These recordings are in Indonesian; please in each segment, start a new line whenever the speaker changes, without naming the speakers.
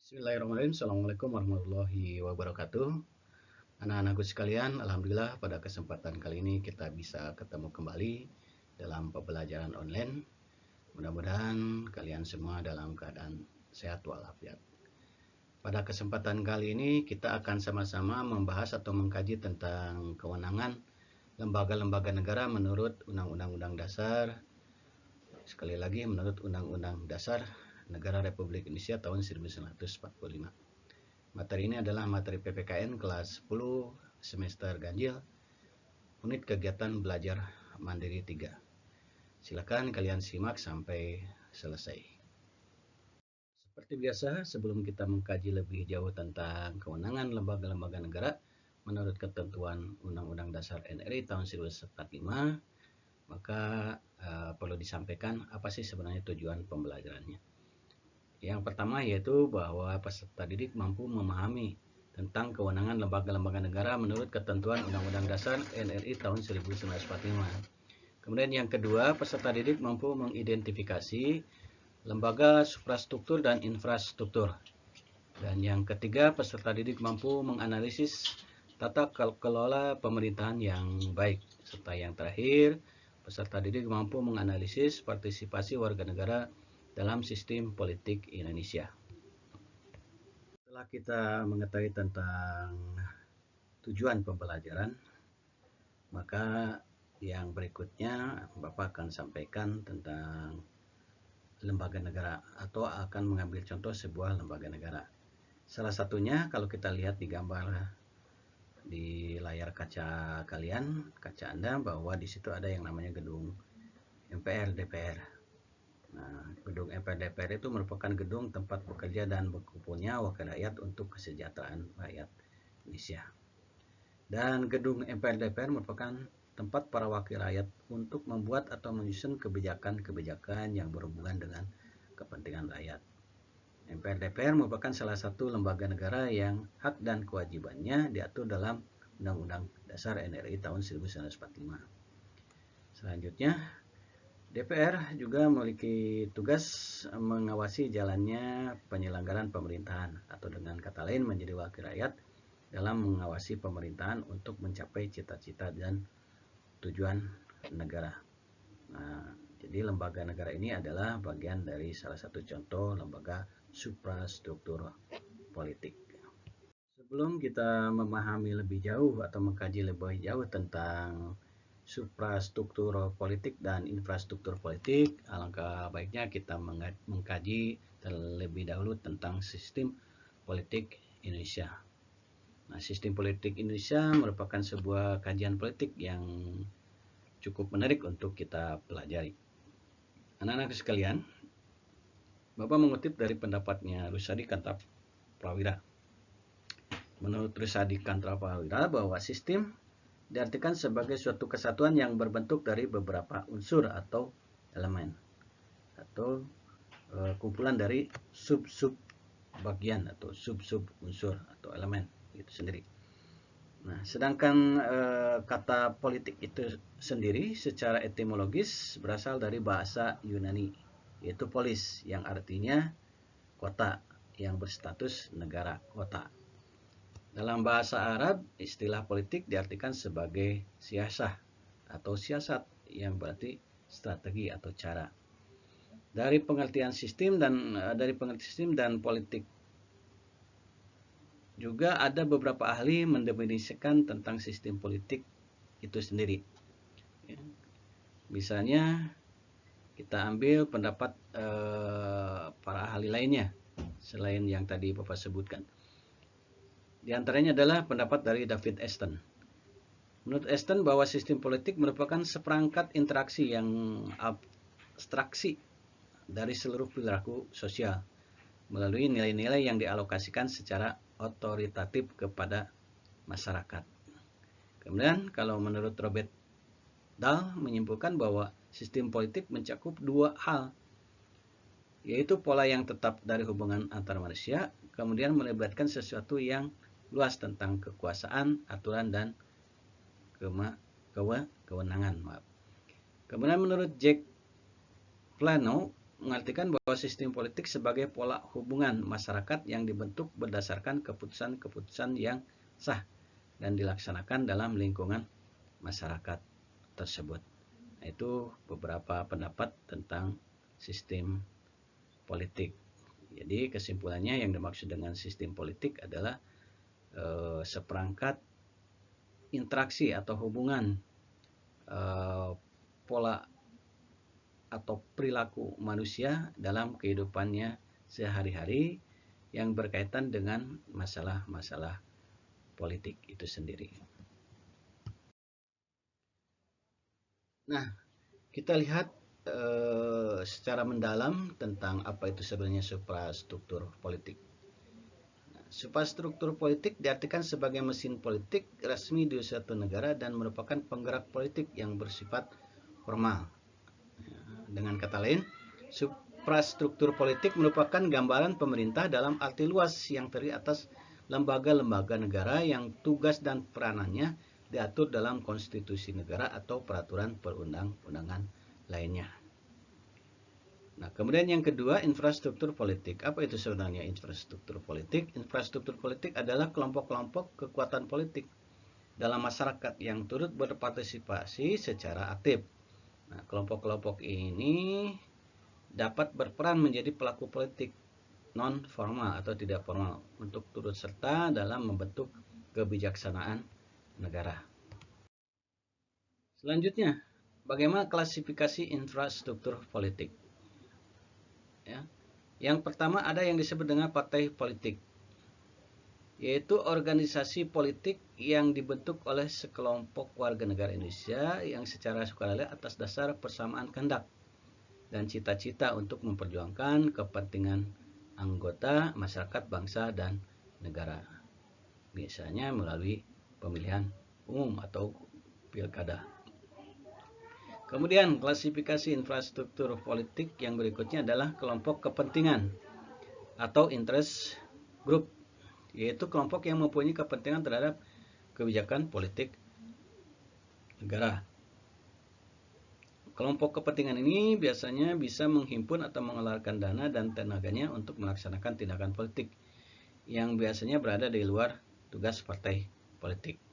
Bismillahirrahmanirrahim. Assalamualaikum warahmatullahi wabarakatuh. Anak-anakku sekalian, alhamdulillah pada kesempatan kali ini kita bisa ketemu kembali dalam pembelajaran online. Mudah-mudahan kalian semua dalam keadaan sehat walafiat. Pada kesempatan kali ini kita akan sama-sama membahas atau mengkaji tentang kewenangan lembaga-lembaga negara menurut Undang-Undang Dasar. Sekali lagi, menurut Undang-Undang Dasar Negara Republik Indonesia tahun 1945. Materi ini adalah materi PPKN kelas 10 semester ganjil, unit kegiatan belajar mandiri 3. Silakan kalian simak sampai selesai. Seperti biasa, sebelum kita mengkaji lebih jauh tentang kewenangan lembaga-lembaga negara menurut ketentuan Undang-Undang Dasar NRI tahun 1945, maka perlu disampaikan apa sih sebenarnya tujuan pembelajarannya. Yang pertama yaitu bahwa peserta didik mampu memahami tentang kewenangan lembaga-lembaga negara menurut ketentuan Undang-Undang Dasar NRI tahun 1945. Kemudian yang kedua, peserta didik mampu mengidentifikasi lembaga suprastruktur dan infrastruktur. Dan yang ketiga, peserta didik mampu menganalisis tata kelola pemerintahan yang baik. Serta yang terakhir, peserta didik mampu menganalisis partisipasi warga negara dalam sistem politik Indonesia. Setelah kita mengetahui tentang tujuan pembelajaran, maka yang berikutnya Bapak akan sampaikan tentang lembaga negara atau akan mengambil contoh sebuah lembaga negara. Salah satunya kalau kita lihat di gambar di layar kaca kalian, kaca Anda, bahwa di situ ada yang namanya gedung MPR DPR. Nah, gedung MPR DPR itu merupakan gedung tempat bekerja dan berkumpulnya wakil rakyat untuk kesejahteraan rakyat Indonesia. Dan gedung MPR DPR merupakan tempat para wakil rakyat untuk membuat atau menyusun kebijakan-kebijakan yang berhubungan dengan kepentingan rakyat. MPR DPR merupakan salah satu lembaga negara yang hak dan kewajibannya diatur dalam Undang-Undang Dasar NRI tahun 1945. Selanjutnya, DPR juga memiliki tugas mengawasi jalannya penyelenggaraan pemerintahan, atau dengan kata lain menjadi wakil rakyat dalam mengawasi pemerintahan untuk mencapai cita-cita dan tujuan negara. Nah, jadi lembaga negara ini adalah bagian dari salah satu contoh lembaga suprastruktur politik. Sebelum kita memahami lebih jauh atau mengkaji lebih jauh tentang suprastruktur politik dan infrastruktur politik, alangkah baiknya kita mengkaji terlebih dahulu tentang sistem politik Indonesia. Nah, sistem politik Indonesia merupakan sebuah kajian politik yang cukup menarik untuk kita pelajari. Anak-anak sekalian, Bapak mengutip dari pendapatnya Rusadi Kanta Prawira. Menurut Rusadi Kanta Prawira, bahwa sistem diartikan sebagai suatu kesatuan yang berbentuk dari beberapa unsur atau elemen, atau kumpulan dari sub-sub bagian atau sub-sub unsur atau elemen itu sendiri. Nah, sedangkan kata politik itu sendiri secara etimologis berasal dari bahasa Yunani, yaitu polis, yang artinya kota yang berstatus negara kota. Dalam bahasa Arab, istilah politik diartikan sebagai siasah atau siasat, yang berarti strategi atau cara. Dari pengertian sistem dan politik juga ada beberapa ahli mendefinisikan tentang sistem politik itu sendiri. Misalnya kita ambil pendapat para ahli lainnya selain yang tadi Bapak sebutkan. Di antaranya adalah pendapat dari David Aston. Menurut Aston, bahwa sistem politik merupakan seperangkat interaksi yang abstraksi dari seluruh perilaku sosial melalui nilai-nilai yang dialokasikan secara otoritatif kepada masyarakat. Kemudian kalau menurut Robert Dahl menyimpulkan bahwa sistem politik mencakup dua hal, yaitu pola yang tetap dari hubungan antar manusia, kemudian melibatkan sesuatu yang luas tentang kekuasaan, aturan, dan kewenangan. Kemudian menurut Jack Plano, mengartikan bahwa sistem politik sebagai pola hubungan masyarakat yang dibentuk berdasarkan keputusan-keputusan yang sah dan dilaksanakan dalam lingkungan masyarakat tersebut. Itu beberapa pendapat tentang sistem politik. Jadi kesimpulannya yang dimaksud dengan sistem politik adalah seperangkat interaksi atau hubungan pola atau perilaku manusia dalam kehidupannya sehari-hari yang berkaitan dengan masalah-masalah politik itu sendiri. Nah, kita lihat secara mendalam tentang apa itu sebenarnya suprastruktur politik. Suprastruktur politik diartikan sebagai mesin politik resmi di suatu negara dan merupakan penggerak politik yang bersifat formal. Dengan kata lain, suprastruktur politik merupakan gambaran pemerintah dalam arti luas yang terdiri atas lembaga-lembaga negara yang tugas dan peranannya diatur dalam konstitusi negara atau peraturan perundang-undangan lainnya. Nah, kemudian yang kedua, infrastruktur politik. Apa itu sebenarnya infrastruktur politik? Infrastruktur politik adalah kelompok-kelompok kekuatan politik dalam masyarakat yang turut berpartisipasi secara aktif. Nah, kelompok-kelompok ini dapat berperan menjadi pelaku politik non formal atau tidak formal untuk turut serta dalam membentuk kebijaksanaan negara. Selanjutnya, bagaimana klasifikasi infrastruktur politik? Ya. Yang pertama ada yang disebut dengan partai politik, yaitu organisasi politik yang dibentuk oleh sekelompok warga negara Indonesia yang secara sukarela atas dasar persamaan kehendak dan cita-cita untuk memperjuangkan kepentingan anggota masyarakat, bangsa, dan negara. Biasanya melalui pemilihan umum atau pilkada. Kemudian klasifikasi infrastruktur politik yang berikutnya adalah kelompok kepentingan atau interest group, yaitu kelompok yang mempunyai kepentingan terhadap kebijakan politik negara. Kelompok kepentingan ini biasanya bisa menghimpun atau mengeluarkan dana dan tenaganya untuk melaksanakan tindakan politik yang biasanya berada di luar tugas partai politik.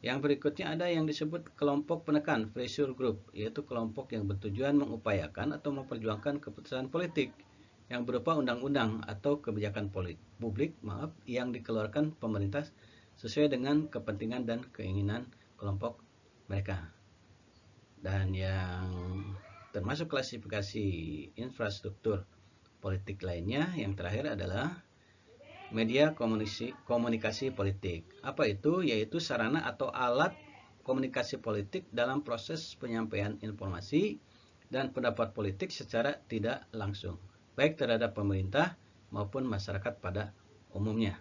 Yang berikutnya ada yang disebut kelompok penekan, pressure group, yaitu kelompok yang bertujuan mengupayakan atau memperjuangkan keputusan politik yang berupa undang-undang atau kebijakan publik yang dikeluarkan pemerintah sesuai dengan kepentingan dan keinginan kelompok mereka. Dan yang termasuk klasifikasi infrastruktur politik lainnya yang terakhir adalah media komunikasi politik. Apa itu? Yaitu sarana atau alat komunikasi politik dalam proses penyampaian informasi dan pendapat politik secara tidak langsung, baik terhadap pemerintah maupun masyarakat pada umumnya.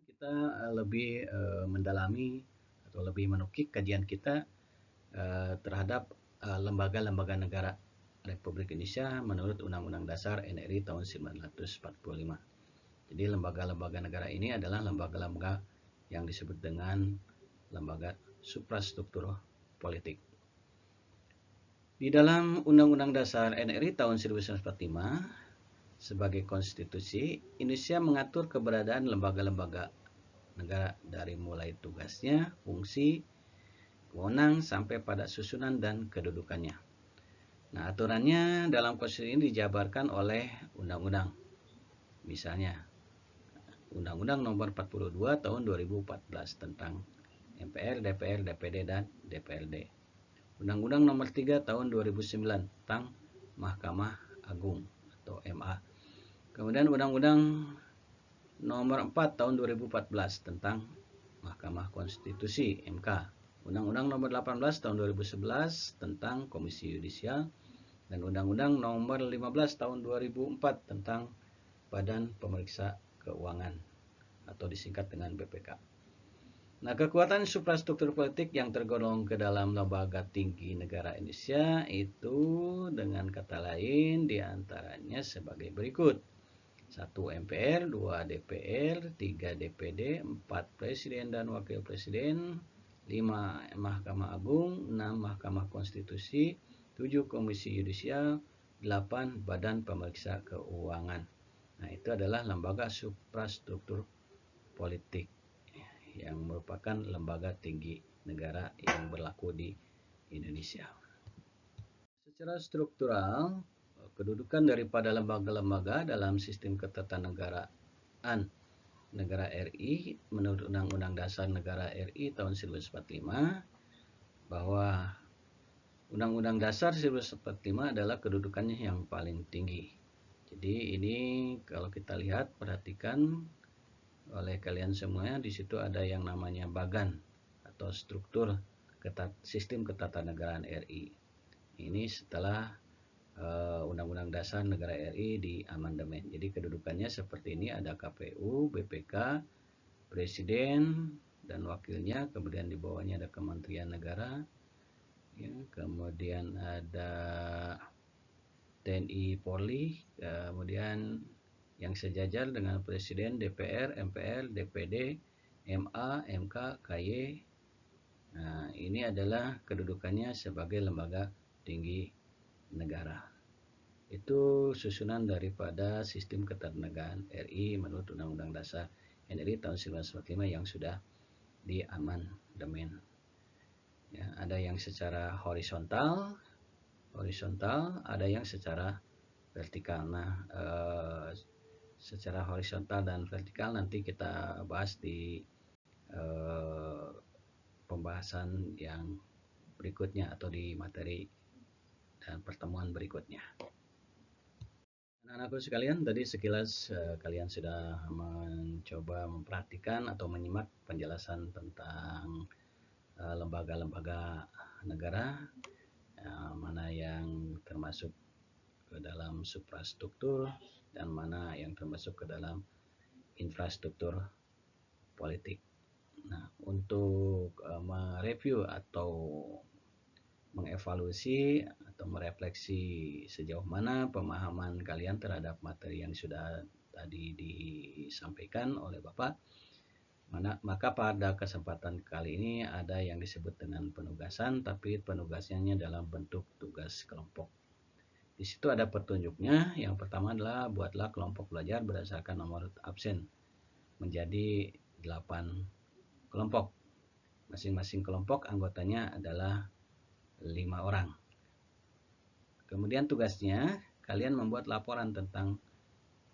Kita lebih mendalami atau lebih menukik kajian kita terhadap lembaga-lembaga negara Republik Indonesia menurut Undang-Undang Dasar NRI tahun 1945. Jadi lembaga-lembaga negara ini adalah lembaga-lembaga yang disebut dengan lembaga suprastruktur politik. Di dalam Undang-Undang Dasar NRI tahun 1945 sebagai konstitusi, Indonesia mengatur keberadaan lembaga-lembaga negara dari mulai tugasnya, fungsi, wewenang sampai pada susunan dan kedudukannya. Nah, aturannya dalam konstitusi ini dijabarkan oleh undang-undang. Misalnya Undang-Undang Nomor 42 Tahun 2014 tentang MPR, DPR, DPD, dan DPRD. Undang-Undang Nomor 3 Tahun 2009 tentang Mahkamah Agung atau MA. Kemudian Undang-Undang Nomor 4 Tahun 2014 tentang Mahkamah Konstitusi MK. Undang-Undang Nomor 18 Tahun 2011 tentang Komisi Yudisial dan Undang-Undang Nomor 15 Tahun 2004 tentang Badan Pemeriksa Keuangan atau disingkat dengan BPK. Nah, kekuatan suprastruktur politik yang tergolong ke dalam lembaga tinggi negara Indonesia itu dengan kata lain diantaranya sebagai berikut. 1 MPR, 2 DPR, 3 DPD, 4 Presiden dan Wakil Presiden, 5 Mahkamah Agung, 6 Mahkamah Konstitusi, 7 Komisi Yudisial, 8 badan pemeriksa keuangan. Nah, itu adalah lembaga suprastruktur politik yang merupakan lembaga tinggi negara yang berlaku di Indonesia. Secara struktural, kedudukan daripada lembaga-lembaga dalam sistem ketatanegaraan negara RI menurut Undang-Undang Dasar Negara RI tahun 1945 bahwa Undang-Undang Dasar 1945 adalah kedudukannya yang paling tinggi. Jadi ini kalau kita lihat, perhatikan oleh kalian semuanya, di situ ada yang namanya bagan atau struktur sistem ketatanegaraan RI. Ini setelah Undang-Undang Dasar Negara RI di amandemen. Jadi kedudukannya seperti ini, ada KPU, BPK, Presiden dan wakilnya, kemudian di bawahnya ada Kementerian Negara, ya, kemudian ada TNI, Polri, kemudian yang sejajar dengan Presiden, DPR, MPR, DPD, MA, MK, KY. Nah, ini adalah kedudukannya sebagai lembaga tinggi negara. Itu susunan daripada sistem ketatanegaraan RI menurut Undang-Undang Dasar NRI tahun 1945 yang sudah diamandemen. Ya, ada yang secara horizontal, ada yang secara vertikal. Nah, secara horizontal dan vertikal nanti kita bahas di pembahasan yang berikutnya atau di materi dan pertemuan berikutnya. Anak-anakku sekalian, tadi sekilas kalian sudah mencoba memperhatikan atau menyimak penjelasan tentang lembaga-lembaga negara, mana yang termasuk ke dalam suprastruktur dan mana yang termasuk ke dalam infrastruktur politik. Nah, untuk mereview atau mengevaluasi atau merefleksi sejauh mana pemahaman kalian terhadap materi yang sudah tadi disampaikan oleh Bapak, maka pada kesempatan kali ini ada yang disebut dengan penugasan, tapi penugasannya dalam bentuk tugas kelompok. Di situ ada petunjuknya. Yang pertama adalah buatlah kelompok belajar berdasarkan nomor absen menjadi 8 kelompok. Masing-masing kelompok anggotanya adalah 5 orang. Kemudian tugasnya kalian membuat laporan tentang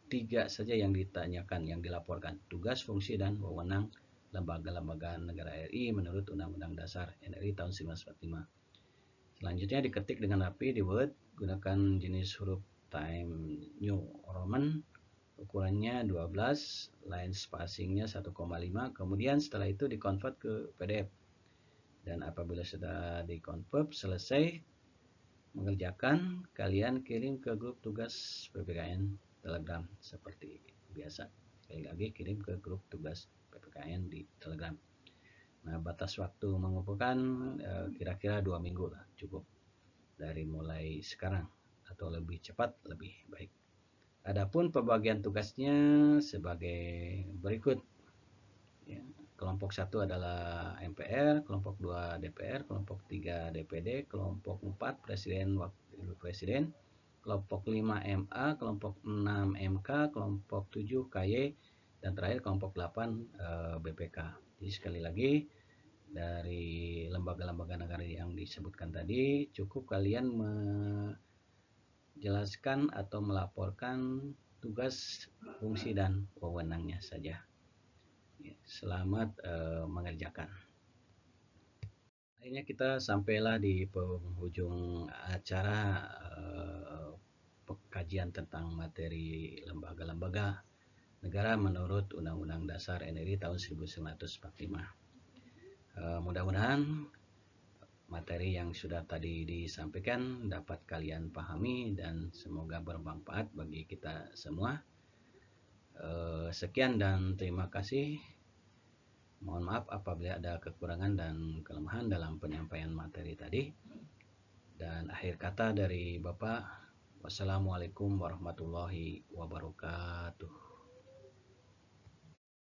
3 saja yang ditanyakan, yang dilaporkan. Tugas, fungsi, dan wewenang lembaga-lembaga negara RI menurut Undang-Undang Dasar NRI tahun 1945. Selanjutnya diketik dengan rapi di Word, gunakan jenis huruf Times New Roman, ukurannya 12, line spacingnya 1,5, kemudian setelah itu dikonvert ke PDF. Dan apabila sudah dikonvert selesai mengerjakan, kalian kirim ke grup tugas PPKN Telegram seperti biasa. Sekali lagi, kirim ke grup tugas PPKN di Telegram. Nah, batas waktu mengumpulkan kira-kira 2 minggu lah, cukup dari mulai sekarang, atau lebih cepat lebih baik. Adapun pembagian tugasnya sebagai berikut. Ya, kelompok 1 adalah MPR, kelompok 2 DPR, kelompok 3 DPD, kelompok 4 Presiden Wakil Presiden, kelompok 5 MA, kelompok 6 MK, kelompok 7 KY, dan terakhir kelompok 8 BPK. Jadi sekali lagi, dari lembaga-lembaga negara yang disebutkan tadi, cukup kalian menjelaskan atau melaporkan tugas, fungsi, dan wewenangnya saja. Selamat mengerjakan. Akhirnya kita sampailah di penghujung acara kajian tentang materi lembaga-lembaga negara menurut Undang-Undang Dasar NRI tahun 1945. Mudah-mudahan materi yang sudah tadi disampaikan dapat kalian pahami dan semoga bermanfaat bagi kita semua. Sekian dan terima kasih. Mohon maaf apabila ada kekurangan dan kelemahan dalam penyampaian materi tadi. Dan akhir kata dari Bapak, wassalamualaikum warahmatullahi wabarakatuh.